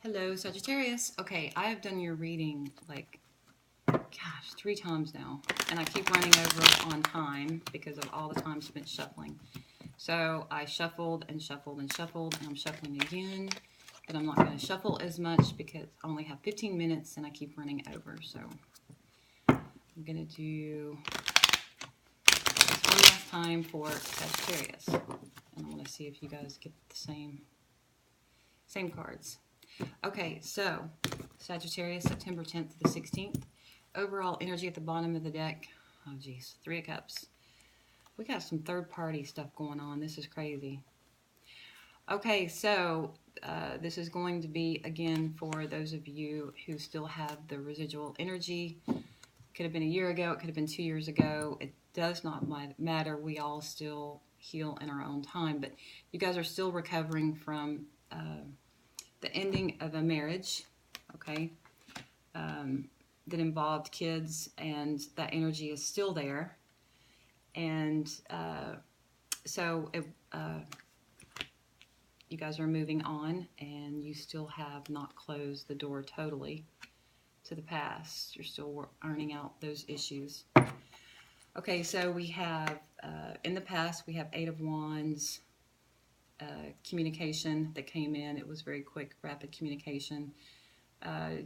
Hello, Sagittarius. Okay, I have done your reading like, 3 times now, and I keep running over on time because of all the time spent shuffling. So I shuffled and shuffled and shuffled, and I'm shuffling again, but I'm not going to shuffle as much because I only have 15 minutes and I keep running over. So I'm going to do this one last time for Sagittarius, and I want to see if you guys get the same cards. Okay, so Sagittarius, September 10th to the 16th. Overall energy at the bottom of the deck. Oh, geez. 3 of Cups. We got some third-party stuff going on. This is crazy. Okay, so this is going to be, again, for those of you who still have the residual energy. Could have been a year ago. It could have been 2 years ago. It does not matter. We all still heal in our own time. But you guys are still recovering from the ending of a marriage, okay, that involved kids, and that energy is still there. And you guys are moving on, and you still have not closed the door totally to the past. You're still ironing out those issues. Okay, so we have, in the past, we have 8 of Wands, communication that came in. It was very quick, rapid communication.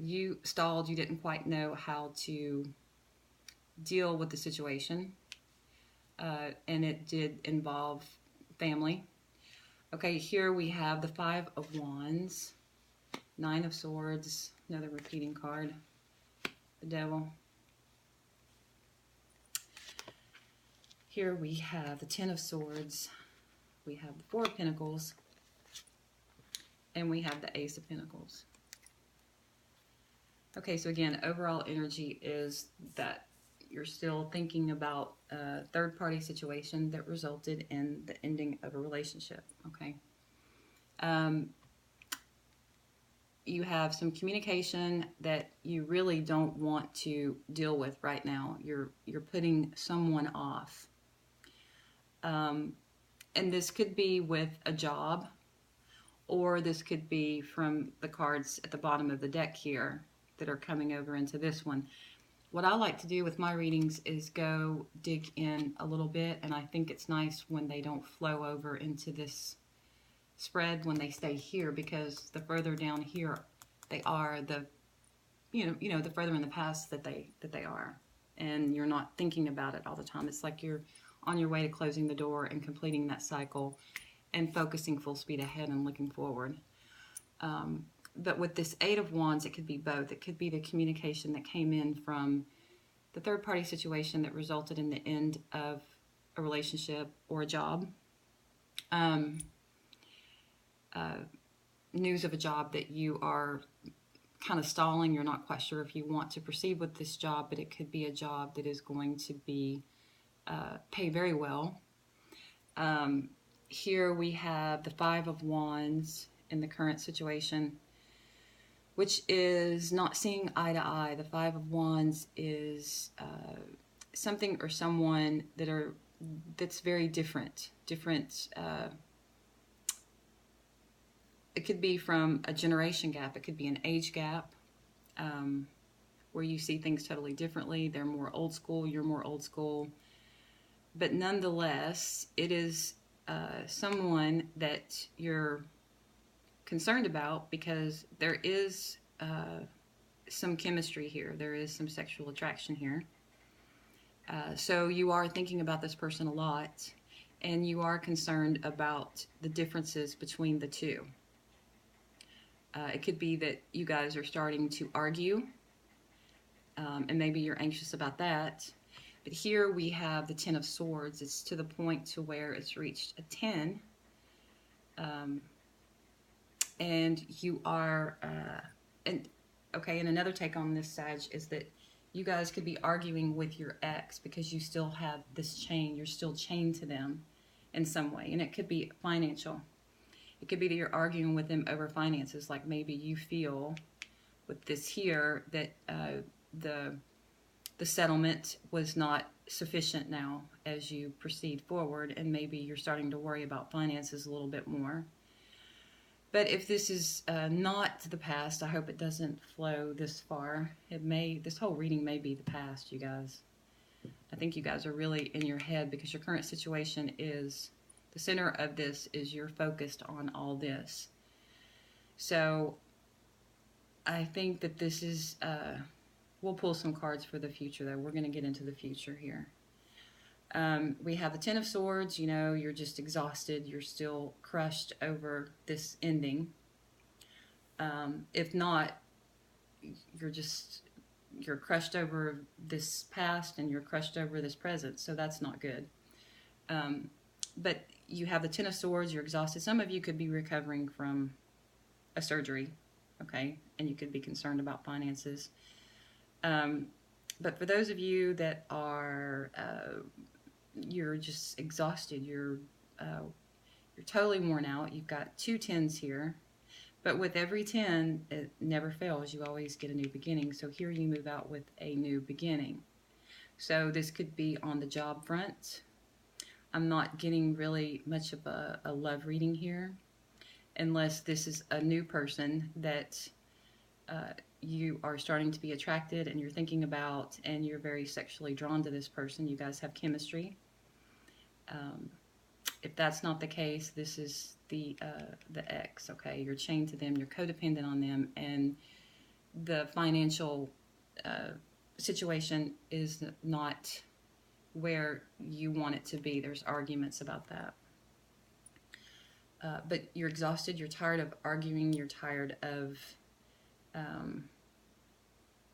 You stalled. You didn't quite know how to deal with the situation, and it did involve family. Okay, here we have the 5 of Wands, 9 of Swords, another repeating card, the Devil. Here we have the 10 of Swords, we have the 4 of Pentacles, and we have the Ace of Pentacles. Okay, so again, overall energy is that you're still thinking about a third-party situation that resulted in the ending of a relationship, okay? You have some communication that you really don't want to deal with right now. You're putting someone off. And this could be with a job, or this could be from the cards at the bottom of the deck here that are coming over into this one. What I like to do with my readings is go dig in a little bit, and I think it's nice when they don't flow over into this spread when they stay here, because the further down here they are, the the further in the past that they are, and you're not thinking about it all the time. It's like you're on your way to closing the door and completing that cycle and focusing full speed ahead and looking forward. But with this 8 of Wands, it could be both. It could be the communication that came in from the third-party situation that resulted in the end of a relationship or a job. News of a job that you are kind of stalling. You're not quite sure if you want to proceed with this job, but it could be a job that is going to be pay very well. Here we have the 5 of Wands in the current situation, which is not seeing eye to eye. The 5 of Wands is something or someone that's very different. It could be from a generation gap. It could be an age gap, where you see things totally differently. They're more old school. You're more old school. But nonetheless, it is someone that you're concerned about, because there is some chemistry here. There is some sexual attraction here. So you are thinking about this person a lot, and you are concerned about the differences between the two. It could be that you guys are starting to argue, and maybe you're anxious about that. But here we have the 10 of Swords. It's to the point to where it's reached a 10. And you are, and another take on this, Sag, is that you guys could be arguing with your ex because you still have this chain. You're still chained to them in some way. And it could be financial. It could be that you're arguing with them over finances. Like maybe you feel with this here that the settlement was not sufficient now as you proceed forward, and maybe you're starting to worry about finances a little bit more. But if this is not the past, I hope it doesn't flow this far. This whole reading may be the past, you guys. I think you guys are really in your head because your current situation is, the center of this is you're focused on all this. So I think that this is, we'll pull some cards for the future though. We're going to get into the future here. We have the Ten of Swords. You know, you're just exhausted. You're still crushed over this ending. If not, you're crushed over this past and you're crushed over this present. So that's not good. But you have the Ten of Swords. You're exhausted. Some of you could be recovering from a surgery, okay? And you could be concerned about finances. But for those of you that are, you're just exhausted, you're totally worn out. You've got 2 tens here. But with every 10, it never fails. You always get a new beginning. So here you move out with a new beginning. So this could be on the job front. I'm not getting really much of a love reading here, unless this is a new person that you are starting to be attracted and you're thinking about, and you're very sexually drawn to this person. You guys have chemistry. If that's not the case, this is the ex, okay? You're chained to them, you're codependent on them, and the financial situation is not where you want it to be. There's arguments about that. But you're exhausted, you're tired of arguing, you're tired of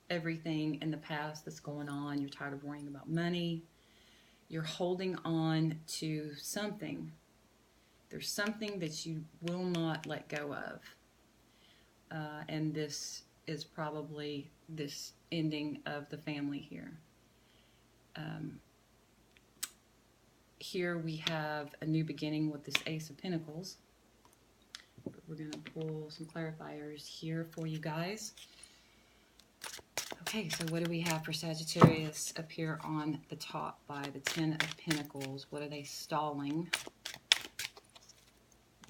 everything in the past that's going on. You're tired of worrying about money. You're holding on to something. There's something that you will not let go of. And this is probably this ending of the family here. Here we have a new beginning with this Ace of Pentacles. But we're going to pull some clarifiers here for you guys. Okay, so what do we have for Sagittarius up here on the top by the Ten of Pentacles? What are they stalling?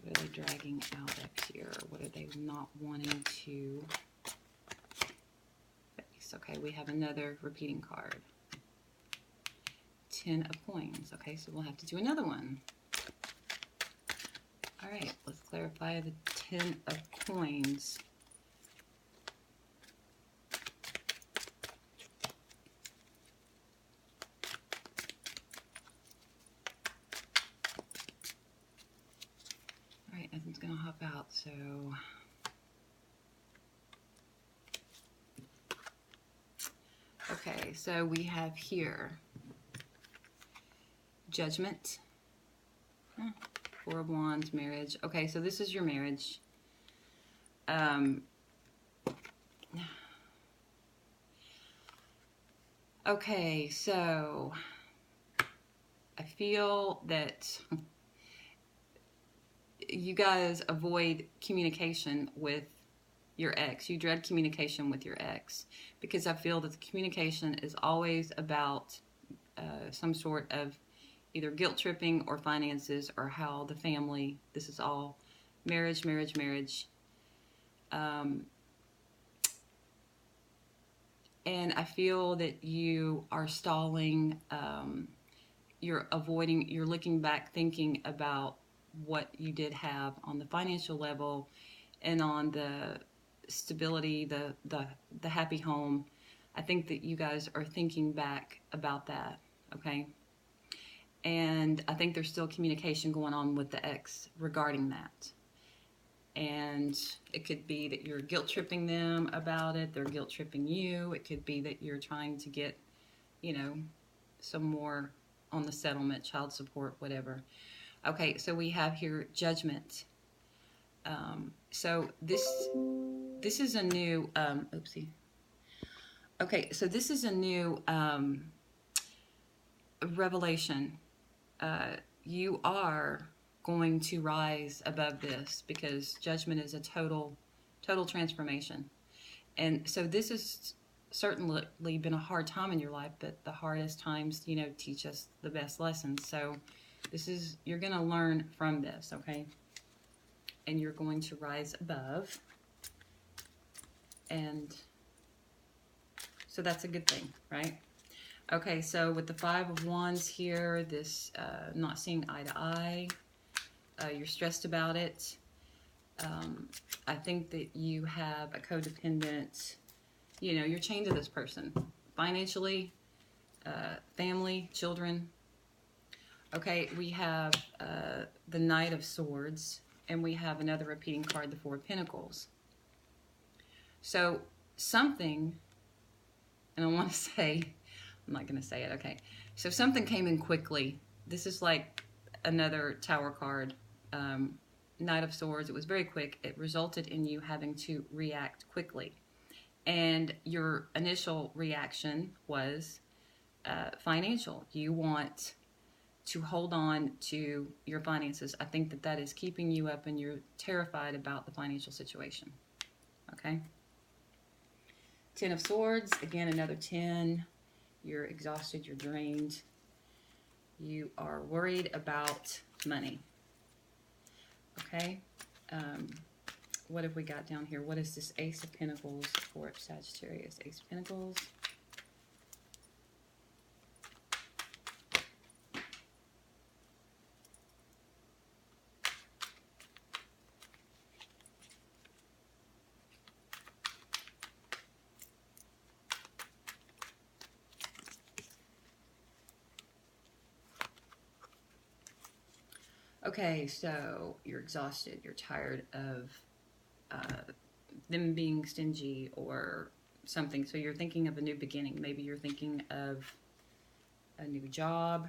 What are they dragging out up here? What are they not wanting to face? Okay, we have another repeating card. 10 of Coins. Okay, so we'll have to do another one. All right, let's clarify the 10 of Coins. All right, nothing's going to hop out, so... Okay, so we have here Judgment. Four of Wands, marriage. Okay, so this is your marriage. Okay, so I feel that you guys avoid communication with your ex. You dread communication with your ex because I feel that the communication is always about some sort of either guilt tripping or finances or how the family, this is all marriage, marriage, marriage. And I feel that you are stalling, you're avoiding, you're looking back thinking about what you did have on the financial level and on the stability, the happy home. I think that you guys are thinking back about that, okay? And I think there's still communication going on with the ex regarding that. And it could be that you're guilt tripping them about it. They're guilt tripping you. It could be that you're trying to get, you know, some more on the settlement, child support, whatever. Okay, so we have here Judgment. So this is a new, oopsie. Okay, so this is a new revelation. You are going to rise above this because Judgment is a total transformation. And so this has certainly been a hard time in your life, but the hardest times, you know, teach us the best lessons. So this is, you're going to learn from this, okay? and you're going to rise above. And so that's a good thing, right? Okay, so with the Five of Wands here, this not seeing eye to eye, you're stressed about it. I think that you have a codependent, you know, you're chained to this person. Financially, family, children. Okay, we have the Knight of Swords, and we have another repeating card, the Four of Pentacles. So something, and I want to say, I'm not going to say it, okay. So something came in quickly. This is like another Tower card, Knight of Swords. It was very quick. It resulted in you having to react quickly. And your initial reaction was financial. You want to hold on to your finances. I think that that is keeping you up, and you're terrified about the financial situation. Okay? Ten of Swords, again, another 10. You're exhausted, you're drained. You are worried about money. Okay? What have we got down here? What is this Ace of Pentacles for Sagittarius? Ace of Pentacles. Okay, so you're exhausted. You're tired of them being stingy or something. So you're thinking of a new beginning. Maybe you're thinking of a new job.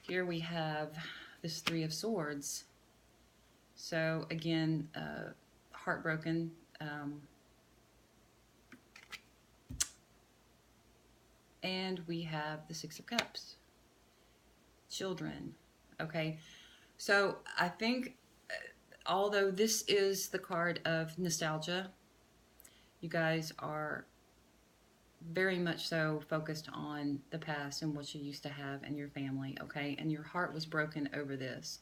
Here we have this Three of Swords. So again, heartbroken. And we have the Six of Cups. Children. Okay, so I think although this is the card of nostalgia, you guys are very much so focused on the past and what you used to have and your family, okay? And your heart was broken over this.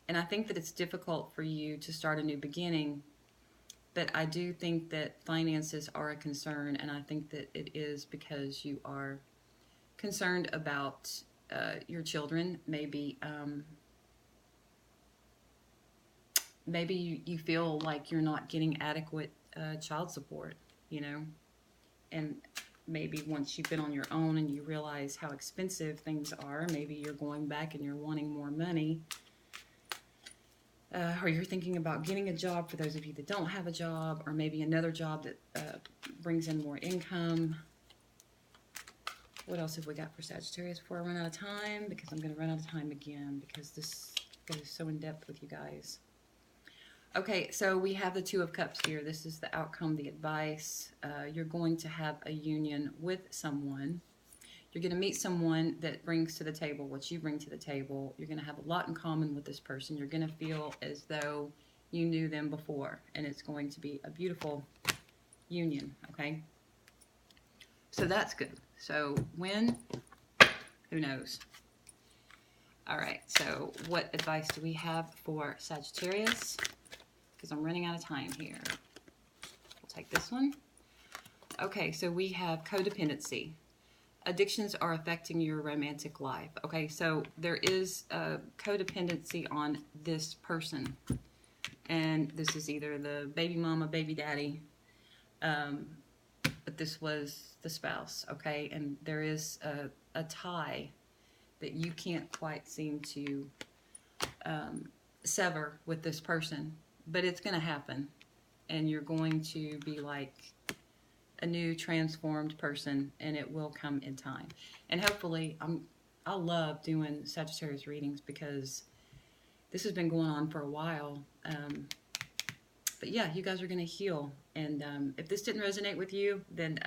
And I think that it's difficult for you to start a new beginning, but I do think that finances are a concern, and I think that it is because you are concerned about your children. Maybe maybe you feel like you're not getting adequate child support, you know, and maybe once you've been on your own and you realize how expensive things are, maybe you're going back and you're wanting more money, or you're thinking about getting a job for those of you that don't have a job, or maybe another job that brings in more income. What else have we got for Sagittarius before I run out of time? Because I'm going to run out of time again because this goes so in depth with you guys. Okay, so we have the Two of Cups here. This is the outcome, the advice. You're going to have a union with someone. You're going to meet someone that brings to the table what you bring to the table. You're going to have a lot in common with this person. You're going to feel as though you knew them before, and it's going to be a beautiful union, okay? So that's good. So when? Who knows? All right, so what advice do we have for Sagittarius? Because I'm running out of time here. We'll take this one. Okay, so we have codependency. Addictions are affecting your romantic life. Okay, so there is a codependency on this person. And this is either the baby mama, baby daddy, but this was the spouse, okay? And there is a tie that you can't quite seem to sever with this person, but it's going to happen, and you're going to be like a new transformed person, and it will come in time. And hopefully, I love doing Sagittarius readings because this has been going on for a while. But yeah, you guys are going to heal. And if this didn't resonate with you, then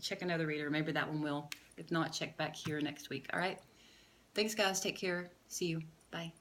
check another reader. Maybe that one will. If not, check back here next week. All right? Thanks, guys. Take care. See you. Bye.